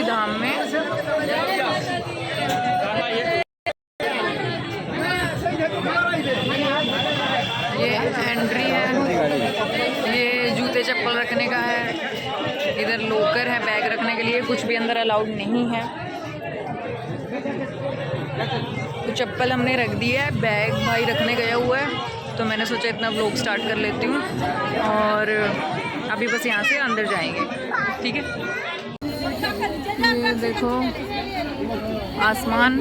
धाम में। ये एंट्री है, ये जूते चप्पल रखने का है, इधर लॉकर है बैग रखने के लिए, कुछ भी अंदर अलाउड नहीं है। तो चप्पल हमने रख दी है, बैग भाई रखने गया हुआ है, तो मैंने सोचा इतना व्लॉग स्टार्ट कर लेती हूँ और अभी बस यहाँ से अंदर जाएंगे, ठीक है। ये देखो आसमान,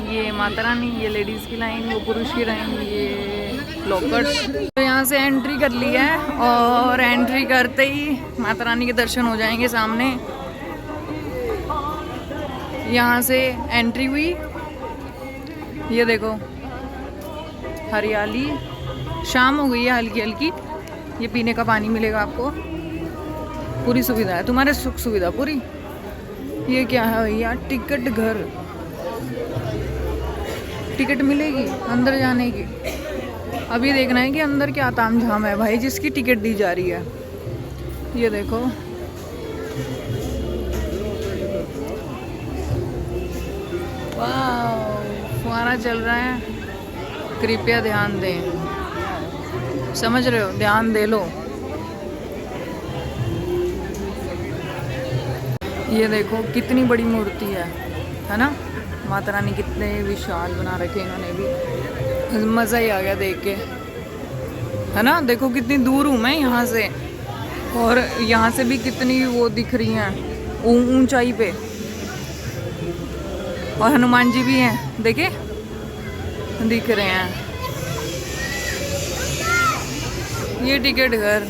ये माता रानी, ये लेडीज़ की लाइन, वो पुरुष की लाइन, ये लॉकर्स। तो यहाँ से एंट्री कर ली है और एंट्री करते ही माता रानी के दर्शन हो जाएंगे सामने। यहाँ से एंट्री हुई, ये देखो हरियाली, शाम हो गई है हल्की हल्की। ये पीने का पानी मिलेगा आपको, पूरी सुविधा है, तुम्हारे सुख सुविधा पूरी। ये क्या है भैया, टिकट घर, टिकट मिलेगी अंदर जाने की। अभी देखना है कि अंदर क्या तामझाम है भाई, जिसकी टिकट दी जा रही है। ये देखो वाह, फुहारा चल रहा है, कृपया ध्यान दें, समझ रहे हो, ध्यान दे लो। ये देखो कितनी बड़ी मूर्ति है ना, माता रानी कितने विशाल बना रखे इन्होंने भी, मज़ा ही आ गया देख के, है ना। देखो कितनी दूर हूँ मैं यहाँ से, और यहाँ से भी कितनी वो दिख रही हैं ऊंचाई पे, और हनुमान जी भी हैं, देखे दिख रहे हैं। ये टिकट घर,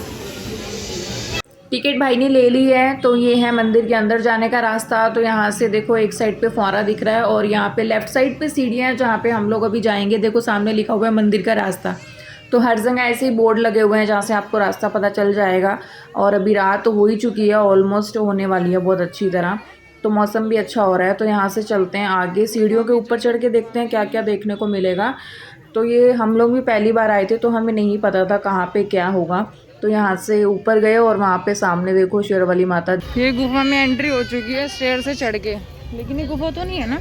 टिकट भाई ने ले ली है। तो ये है मंदिर के अंदर जाने का रास्ता। तो यहाँ से देखो एक साइड पे फुहारा दिख रहा है और यहाँ पे लेफ्ट साइड पे सीढ़ियाँ हैं जहाँ पे हम लोग अभी जाएंगे। देखो सामने लिखा हुआ है मंदिर का रास्ता। तो हर जगह ऐसे ही बोर्ड लगे हुए हैं जहाँ से आपको रास्ता पता चल जाएगा। और अभी रात तो हो ही चुकी है, ऑलमोस्ट होने वाली है बहुत अच्छी तरह। तो मौसम भी अच्छा हो रहा है। तो यहाँ से चलते हैं आगे, सीढ़ियों के ऊपर चढ़ के देखते हैं क्या क्या देखने को मिलेगा। तो ये हम लोग भी पहली बार आए थे तो हमें नहीं पता था कहाँ पे क्या होगा। तो यहाँ से ऊपर गए और वहाँ पे सामने देखो शेरवाली माता। ये गुफा में एंट्री हो चुकी है स्टेयर से चढ़ के, लेकिन ये गुफा तो नहीं है ना।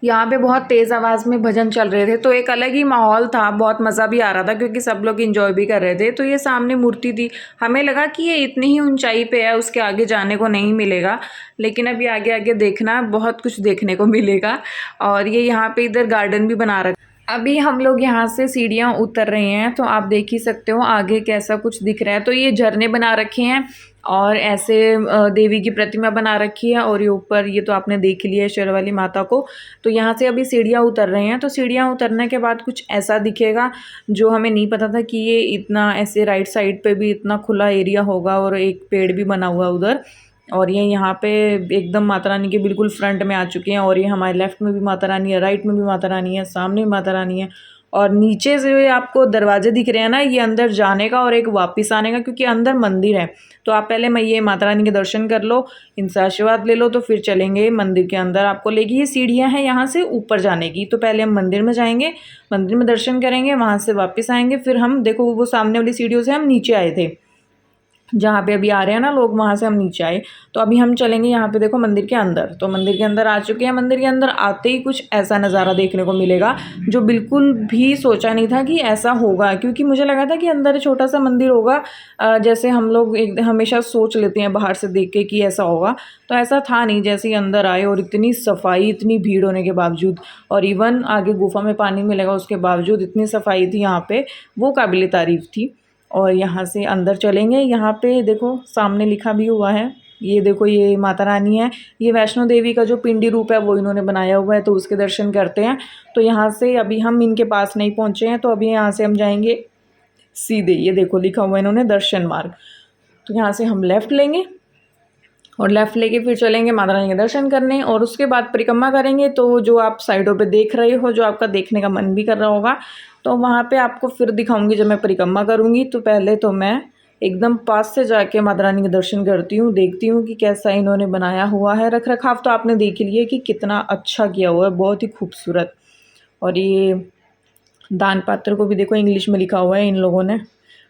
यहाँ पे बहुत तेज़ आवाज़ में भजन चल रहे थे, तो एक अलग ही माहौल था, बहुत मज़ा भी आ रहा था क्योंकि सब लोग एंजॉय भी कर रहे थे। तो ये सामने मूर्ति थी, हमें लगा कि ये इतनी ही ऊंचाई पे है, उसके आगे जाने को नहीं मिलेगा, लेकिन अभी आगे आगे देखना बहुत कुछ देखने को मिलेगा। और ये यहाँ पे इधर गार्डन भी बना रखा। अभी हम लोग यहाँ से सीढ़ियाँ उतर रहे हैं, तो आप देख ही सकते हो आगे कैसा कुछ दिख रहा है। तो ये झरने बना रखे हैं और ऐसे देवी की प्रतिमा बना रखी है, और ये ऊपर ये तो आपने देख लिया है शेरवाली माता को। तो यहाँ से अभी सीढ़ियाँ उतर रहे हैं। तो सीढ़ियाँ उतरने के बाद कुछ ऐसा दिखेगा जो हमें नहीं पता था कि ये इतना ऐसे राइट साइड पे भी इतना खुला एरिया होगा, और एक पेड़ भी बना हुआ उधर। और ये यहाँ पे एकदम माता रानी के बिल्कुल फ्रंट में आ चुके हैं। और ये हमारे लेफ़्ट में भी माता रानी है, राइट में भी माता रानी है, सामने भी माता रानी है। और नीचे से आपको दरवाजे दिख रहे हैं ना, ये अंदर जाने का और एक वापस आने का, क्योंकि अंदर मंदिर है। तो आप पहले मैं ये माता रानी के दर्शन कर लो, इनसे आशीर्वाद ले लो, तो फिर चलेंगे मंदिर के अंदर। आपको लेगी ये सीढ़ियाँ हैं यहाँ से ऊपर जाने की। तो पहले हम मंदिर में जाएंगे, मंदिर में दर्शन करेंगे, वहाँ से वापस आएंगे। फिर हम देखो वो सामने वाली सीढ़ियों से हम नीचे आए थे, जहाँ पे अभी आ रहे हैं ना लोग, वहाँ से हम नीचे आए। तो अभी हम चलेंगे यहाँ पे देखो मंदिर के अंदर। तो मंदिर के अंदर आ चुके हैं। मंदिर के अंदर आते ही कुछ ऐसा नज़ारा देखने को मिलेगा जो बिल्कुल भी सोचा नहीं था कि ऐसा होगा, क्योंकि मुझे लगा था कि अंदर छोटा सा मंदिर होगा, जैसे हम लोग एक हमेशा सोच लेते हैं बाहर से देख के कि ऐसा होगा। तो ऐसा था नहीं। जैसे ही अंदर आए और इतनी सफाई, इतनी भीड़ होने के बावजूद, और इवन आगे गुफा में पानी मिलेगा उसके बावजूद इतनी सफाई थी यहाँ पे, वो काबिल तारीफ़ थी। और यहाँ से अंदर चलेंगे। यहाँ पे देखो सामने लिखा भी हुआ है, ये देखो ये माता रानी है। ये वैष्णो देवी का जो पिंडी रूप है वो इन्होंने बनाया हुआ है, तो उसके दर्शन करते हैं। तो यहाँ से अभी हम इनके पास नहीं पहुँचे हैं, तो अभी यहाँ से हम जाएंगे सीधे। ये देखो लिखा हुआ है इन्होंने दर्शन मार्ग। तो यहाँ से हम लेफ़्ट लेंगे और लेफ़्ट लेके फिर चलेंगे माता रानी के दर्शन करने, और उसके बाद परिक्रमा करेंगे। तो जो आप साइडों पे देख रहे हो, जो आपका देखने का मन भी कर रहा होगा, तो वहाँ पे आपको फिर दिखाऊंगी जब मैं परिक्रमा करूँगी। तो पहले तो मैं एकदम पास से जाके माता रानी के दर्शन करती हूँ, देखती हूँ कि कैसा इन्होंने बनाया हुआ है। रख रखाव तो आपने देख लिया कि कितना अच्छा किया हुआ है, बहुत ही खूबसूरत। और ये दान पात्र को भी देखो इंग्लिश में लिखा हुआ है इन लोगों ने,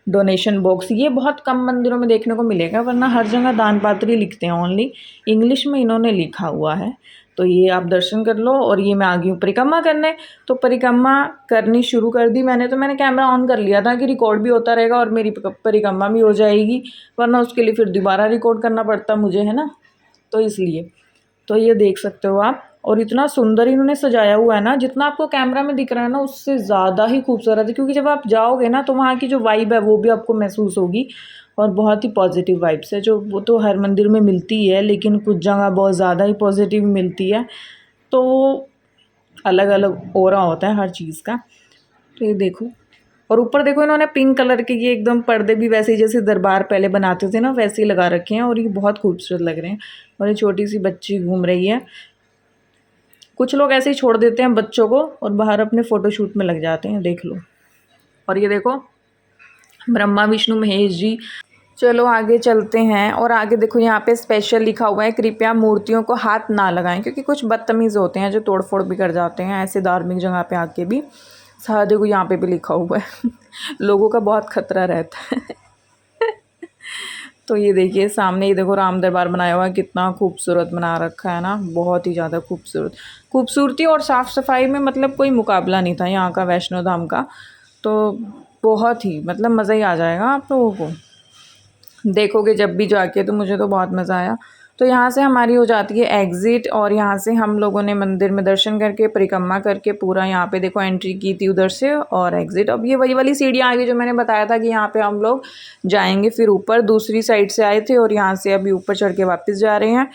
डोनेशन बॉक्स, ये बहुत कम मंदिरों में देखने को मिलेगा, वरना हर जगह दान पात्री लिखते हैं, ओनली इंग्लिश में इन्होंने लिखा हुआ है। तो ये आप दर्शन कर लो। और ये मैं आ गई हूँ परिक्रमा करने। तो परिक्रमा करनी शुरू कर दी मैंने, तो मैंने कैमरा ऑन कर लिया था कि रिकॉर्ड भी होता रहेगा और मेरी परिक्रमा भी हो जाएगी, वरना उसके लिए फिर दोबारा रिकॉर्ड करना पड़ता मुझे, है ना। तो इसलिए तो ये देख सकते हो आप। और इतना सुंदर इन्होंने सजाया हुआ है ना, जितना आपको कैमरा में दिख रहा है ना उससे ज़्यादा ही खूबसूरत है, क्योंकि जब आप जाओगे ना तो वहाँ की जो वाइब है वो भी आपको महसूस होगी। और बहुत ही पॉजिटिव वाइब्स है, जो वो तो हर मंदिर में मिलती है, लेकिन कुछ जगह बहुत ज़्यादा ही पॉजिटिव मिलती है। तो अलग अलग ऑरा होता है हर चीज़ का। तो ये देखो, और ऊपर देखो इन्होंने पिंक कलर के ये एकदम पर्दे भी वैसे ही जैसे दरबार पहले बनाते थे ना, वैसे ही लगा रखे हैं, और ये बहुत खूबसूरत लग रहे हैं। और ये छोटी सी बच्ची घूम रही है। कुछ लोग ऐसे ही छोड़ देते हैं बच्चों को और बाहर अपने फ़ोटोशूट में लग जाते हैं, देख लो। और ये देखो ब्रह्मा विष्णु महेश जी। चलो आगे चलते हैं। और आगे देखो यहाँ पे स्पेशल लिखा हुआ है, कृपया मूर्तियों को हाथ ना लगाएं, क्योंकि कुछ बदतमीज़ होते हैं जो तोड़ फोड़ भी कर जाते हैं ऐसे धार्मिक जगह पे आके भी। सारा देखो यहाँ पे भी लिखा हुआ है लोगों का बहुत खतरा रहता है तो ये देखिए सामने ही देखो राम दरबार बनाया हुआ है, कितना खूबसूरत बना रखा है ना, बहुत ही ज़्यादा खूबसूरत। खूबसूरती और साफ़ सफाई में मतलब कोई मुकाबला नहीं था यहाँ का वैष्णो धाम का। तो बहुत ही मतलब मज़ा ही आ जाएगा आप लोगों को, देखोगे जब भी जाके। तो मुझे तो बहुत मज़ा आया। तो यहाँ से हमारी हो जाती है एग्ज़िट, और यहाँ से हम लोगों ने मंदिर में दर्शन करके परिक्रमा करके पूरा यहाँ पे देखो एंट्री की थी उधर से, और एग्ज़िट। अब ये वही वाली सीढ़ियाँ आ गई जो मैंने बताया था कि यहाँ पे हम लोग जाएंगे, फिर ऊपर दूसरी साइड से आए थे और यहाँ से अभी ऊपर चढ़ के वापस जा रहे हैं।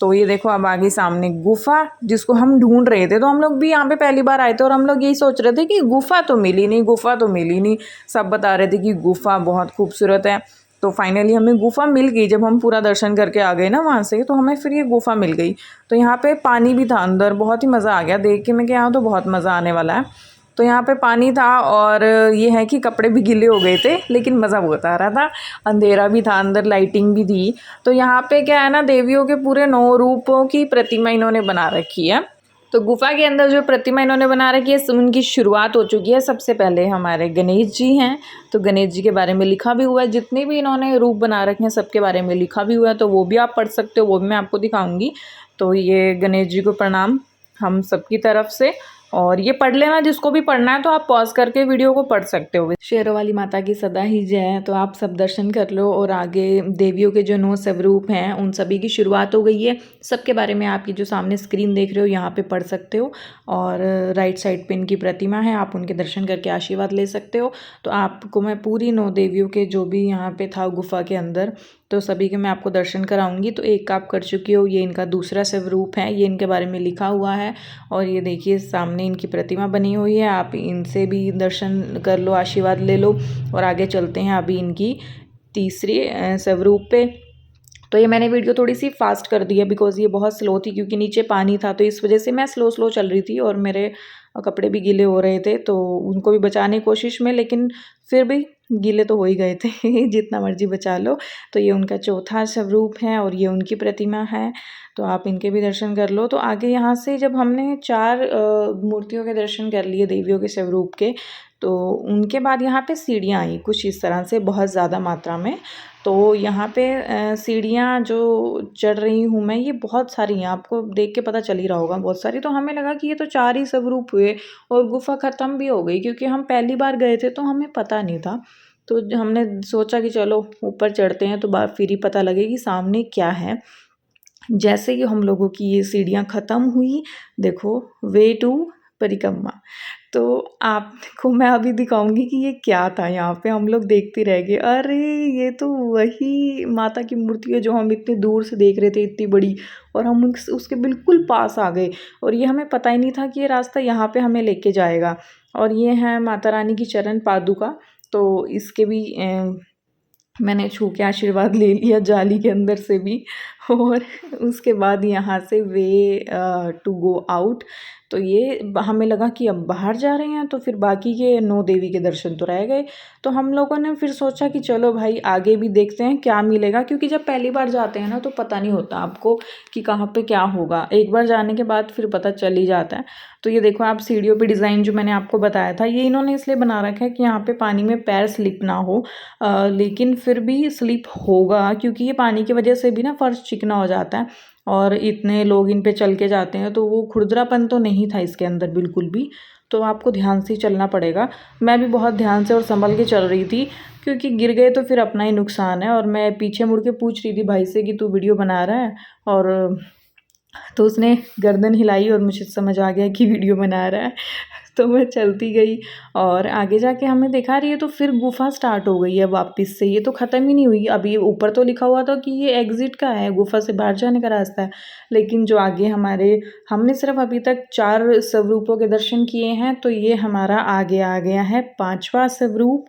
तो ये देखो अब आगे सामने गुफ़ा जिसको हम ढूंढ रहे थे। तो हम लोग भी यहाँ पे पहली बार आए थे और हम लोग यही सोच रहे थे कि गुफ़ा तो मिली नहीं, गुफ़ा तो मिली नहीं। सब बता रहे थे कि गुफ़ा बहुत खूबसूरत है। तो फाइनली हमें गुफ़ा मिल गई, जब हम पूरा दर्शन करके आ गए ना वहाँ से, तो हमें फिर ये गुफ़ा मिल गई। तो यहाँ पे पानी भी था अंदर, बहुत ही मज़ा आ गया देख के मैं कि यहाँ तो बहुत मज़ा आने वाला है। तो यहाँ पे पानी था, और ये है कि कपड़े भी गीले हो गए थे, लेकिन मज़ा बहुत आ रहा था। अंधेरा भी था, अंदर लाइटिंग भी थी। तो यहाँ पे क्या है ना, देवियों के पूरे 9 रूपों की प्रतिमा इन्होंने बना रखी है। तो गुफा के अंदर जो प्रतिमा इन्होंने बना रखी है, उनकी शुरुआत हो चुकी है। सबसे पहले हमारे गणेश जी हैं, तो गणेश जी के बारे में लिखा भी हुआ है। जितने भी इन्होंने रूप बना रखे हैं सबके बारे में लिखा भी हुआ है, तो वो भी आप पढ़ सकते हो, वो भी मैं आपको दिखाऊंगी। तो ये गणेश जी को प्रणाम हम सबकी तरफ से। और ये पढ़ लेना, जिसको भी पढ़ना है तो आप पॉज करके वीडियो को पढ़ सकते हो। शेरों वाली माता की सदा ही जय है। तो आप सब दर्शन कर लो। और आगे देवियों के जो 9 स्वरूप हैं उन सभी की शुरुआत हो गई है। सबके बारे में आपकी जो सामने स्क्रीन देख रहे हो यहाँ पे पढ़ सकते हो। और राइट साइड पे इनकी प्रतिमा है, आप उनके दर्शन करके आशीर्वाद ले सकते हो। तो आपको मैं पूरी 9 देवियों के जो भी यहाँ पे था गुफा के अंदर, तो सभी के मैं आपको दर्शन कराऊंगी। तो एक आप कर चुकी हो, ये इनका दूसरा स्वरूप है, ये इनके बारे में लिखा हुआ है। और ये देखिए सामने इनकी प्रतिमा बनी हुई है, आप इनसे भी दर्शन कर लो, आशीर्वाद ले लो। और आगे चलते हैं अभी इनकी तीसरी स्वरूप पे। तो ये मैंने वीडियो थोड़ी सी फास्ट कर दी है, बिकॉज़ ये बहुत स्लो थी, क्योंकि नीचे पानी था, तो इस वजह से मैं स्लो स्लो चल रही थी और मेरे कपड़े भी गीले हो रहे थे, तो उनको भी बचाने की कोशिश में, लेकिन फिर भी गीले तो हो ही गए थे जितना मर्जी बचा लो। तो ये उनका चौथा स्वरूप है और ये उनकी प्रतिमा है, तो आप इनके भी दर्शन कर लो। तो आगे यहाँ से जब हमने 4 मूर्तियों के दर्शन कर लिए देवियों के स्वरूप के, तो उनके बाद यहाँ पे सीढ़ियाँ आई कुछ इस तरह से, बहुत ज़्यादा मात्रा में। तो यहाँ पे सीढ़ियाँ जो चढ़ रही हूँ मैं, ये बहुत सारी हैं, आपको देख के पता चल ही रहा होगा बहुत सारी। तो हमें लगा कि ये तो 4 ही स्वरूप हुए और गुफा ख़त्म भी हो गई, क्योंकि हम पहली बार गए थे तो हमें पता नहीं था। तो हमने सोचा कि चलो ऊपर चढ़ते हैं, तो फिर ही पता लगे कि सामने क्या है। जैसे ही हम लोगों की ये सीढ़ियाँ ख़त्म हुई, देखो वे टू परिक्रमा। तो आपको मैं अभी दिखाऊंगी कि ये क्या था। यहाँ पे हम लोग देखते रह गए, अरे ये तो वही माता की मूर्ति है जो हम इतनी दूर से देख रहे थे, इतनी बड़ी, और हम उसके बिल्कुल पास आ गए। और ये हमें पता ही नहीं था कि ये रास्ता यहाँ पे हमें लेके जाएगा। और ये है माता रानी की चरण पादुका। तो इसके भी मैंने छू के आशीर्वाद ले लिया जाली के अंदर से भी। और उसके बाद यहाँ से वे टू गो आउट। तो ये हमें लगा कि अब बाहर जा रहे हैं, तो फिर बाकी के 9 देवी के दर्शन तो रह गए। तो हम लोगों ने फिर सोचा कि चलो भाई आगे भी देखते हैं क्या मिलेगा, क्योंकि जब पहली बार जाते हैं ना तो पता नहीं होता आपको कि कहाँ पे क्या होगा। एक बार जाने के बाद फिर पता चल ही जाता है। तो ये देखो आप सीढ़ियों पे डिज़ाइन जो मैंने आपको बताया था, ये इन्होंने इसलिए बना रखा है कि यहाँ पे पानी में पैर स्लिप ना हो, लेकिन फिर भी स्लिप होगा, क्योंकि ये पानी की वजह से भी ना फर्श चिकना हो जाता है और इतने लोग इन पे चल के जाते हैं, तो वो खुरदरापन तो नहीं था इसके अंदर बिल्कुल भी। तो आपको ध्यान से चलना पड़ेगा। मैं भी बहुत ध्यान से और संभल के चल रही थी, क्योंकि गिर गए तो फिर अपना ही नुकसान है। और मैं पीछे मुड़ के पूछ रही थी भाई से कि तू वीडियो बना रहा है, और तो उसने गर्दन हिलाई और मुझे समझ आ गया कि वीडियो बना रहा है। तो मैं चलती गई और आगे जाके हमें दिखा रही है, तो फिर गुफा स्टार्ट हो गई है वापस से। ये तो ख़त्म ही नहीं हुई। अभी ऊपर तो लिखा हुआ था कि ये एग्ज़िट का है, गुफा से बाहर जाने का रास्ता है, लेकिन जो आगे हमने सिर्फ अभी तक 4 स्वरूपों के दर्शन किए हैं, तो ये हमारा आगे आ गया है 5वां स्वरूप।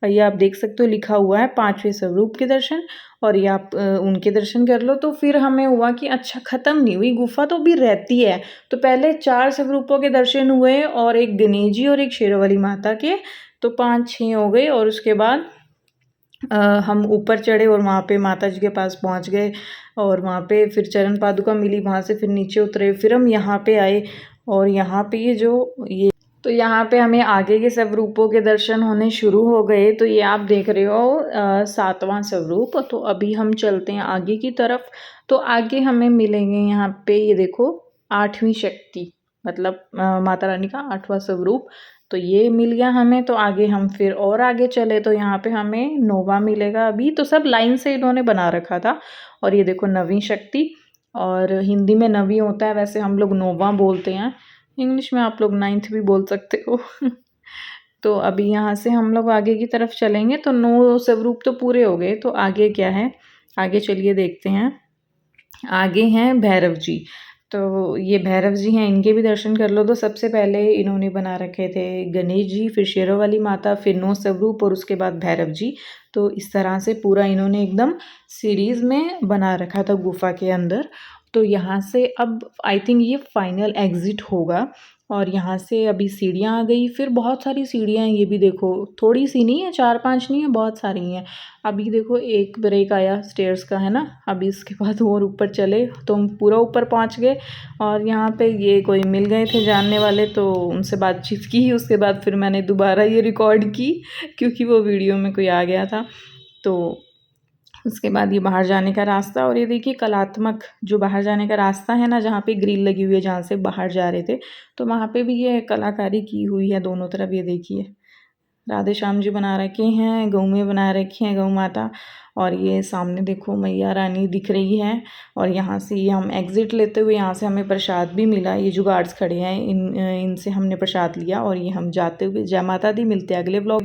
ये आप देख सकते हो लिखा हुआ है 5वें स्वरूप के दर्शन, और ये आप उनके दर्शन कर लो। तो फिर हमें हुआ कि अच्छा ख़त्म नहीं हुई, गुफा तो भी रहती है। तो पहले 4 स्वरूपों के दर्शन हुए और एक गणेश जी और एक शेरों वाली माता के, तो 5-6 हो गए। और उसके बाद हम ऊपर चढ़े और वहाँ पे माता जी के पास पहुँच गए, और वहाँ पे फिर चरण पादुका मिली। वहाँ से फिर नीचे उतरे, फिर हम यहाँ पे आए, और यहाँ पे ये तो यहाँ पे हमें आगे के स्वरूपों के दर्शन होने शुरू हो गए। तो ये आप देख रहे हो 7वां स्वरूप। तो अभी हम चलते हैं आगे की तरफ। तो आगे हमें मिलेंगे यहाँ पे, ये देखो 8वीं शक्ति, मतलब माता रानी का 8वां स्वरूप। तो ये मिल गया हमें। तो आगे हम फिर और आगे चले, तो यहाँ पे हमें 9वां मिलेगा। अभी तो सब लाइन से इन्होंने बना रखा था। और ये देखो 9वीं शक्ति, और हिंदी में 9वीं होता है, वैसे हम लोग 9वां बोलते हैं। इंग्लिश में आप लोग 9th भी बोल सकते हो। तो अभी यहाँ से हम लोग आगे की तरफ चलेंगे। तो 9 स्वरूप तो पूरे हो गए। तो आगे क्या है, आगे चलिए देखते हैं। आगे हैं भैरव जी। तो ये भैरव जी हैं, इनके भी दर्शन कर लो। तो सबसे पहले इन्होंने बना रखे थे गणेश जी, फिर शेरों वाली माता, फिर 9 स्वरूप, और उसके बाद भैरव जी। तो इस तरह से पूरा इन्होंने एकदम सीरीज़ में बना रखा था गुफा के अंदर। तो यहाँ से अब आई थिंक ये फाइनल एग्ज़िट होगा, और यहाँ से अभी सीढ़ियाँ आ गई। फिर बहुत सारी सीढ़ियाँ हैं, ये भी देखो, थोड़ी सी नहीं है, 4-5 नहीं है, बहुत सारी हैं। अभी देखो एक ब्रेक आया स्टेयर्स का, है ना। अभी इसके बाद और ऊपर चले तो हम पूरा ऊपर पहुँच गए। और यहाँ पे ये कोई मिल गए थे जानने वाले, तो उनसे बातचीत की। उसके बाद फिर मैंने दोबारा ये रिकॉर्ड की, क्योंकि वो वीडियो में कोई आ गया था। तो उसके बाद ये बाहर जाने का रास्ता, और ये देखिए कलात्मक जो बाहर जाने का रास्ता है ना, जहाँ पे ग्रिल लगी हुई है, जहाँ से बाहर जा रहे थे, तो वहाँ पे भी ये कलाकारी की हुई है दोनों तरफ। ये देखिए राधे श्याम जी बना रखे हैं, गऊ में बना रखी हैं, गऊ माता। और ये सामने देखो मैया रानी दिख रही है। और यहाँ से ये हम एग्ज़िट लेते हुए, यहाँ से हमें प्रसाद भी मिला। ये जो गार्ड्स खड़े हैं इनसे हमने प्रसाद लिया, और ये हम जाते हुए। जय माता दी, मिलते हैं अगले ब्लॉग।